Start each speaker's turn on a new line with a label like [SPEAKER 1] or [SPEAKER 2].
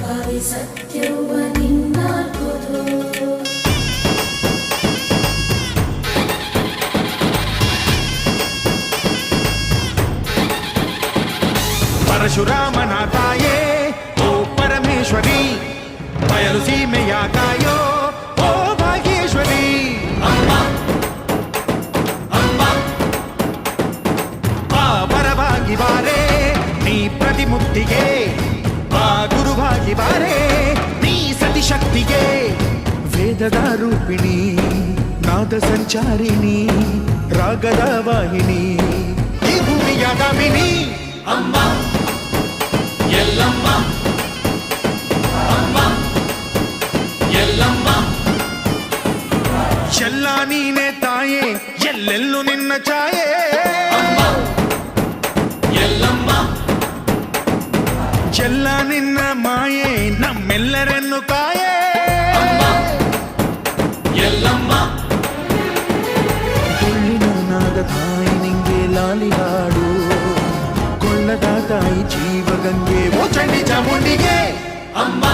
[SPEAKER 1] ಭಾವಿ ಸತ್ಯವ ನಿನ್ನಾಲ್ಕುದು
[SPEAKER 2] ಪರಶುರಾಮನ ತಾಯೇ ಓ ಪರಮೇಶ್ವರಿ ಬಯಲು ಸೀಮೆಯ ಕಾಯೋ ಓ ಭಾಗ್ಯೇಶ್ವರಿ ಅಮ್ಮ ಅಮ್ಮ ಬಾ ಪರವಾಗಿ ಬಾರೆ ನೀ ಪ್ರತಿಮುಕ್ತಿಗೆ ಬಾ ಗುರುವಾಗಿ ಬಾರೆ ನೀ ಸತಿಶಕ್ತಿಗೆ ವೇದದ ರೂಪಿಣಿ ನಾದ ಸಂಚಾರಿಣಿ ರಾಗದ ವಾಹಿನಿ ಈ ಭೂಮಿಯ ದಾಮಿನಿ ಅಮ್ಮ ಎಲ್ಲಮ್ಮ ಅಮ್ಮ ಎಲ್ಲಮ್ಮ ಎಲ್ಲ ನೀನೆ ತಾಯೇ ಎಲ್ಲೆಲ್ಲೂ ನಿನ್ನ ಛಾಯೆ ಅಮ್ಮ ಎಲ್ಲಮ್ಮ ಎಲ್ಲ ನಿನ್ನ ಮಾಯೆ ನಮ್ಮೆಲ್ಲರನ್ನು ಕಾಯೆ ಅಮ್ಮ ಎಲ್ಲಮ್ಮ ಕೊಳ್ಳಿನ ನಾದ ತಾಯಿ ನಿಂಗೆ ಲಾಲಿ ಹಾಡು ಕೊಳ್ಳದ ತಾಯಿ ಜೀವಗಂಗೆ ಓ ಚಂಡಿ ಚಾಮುಂಡಿಗೆ ಅಮ್ಮ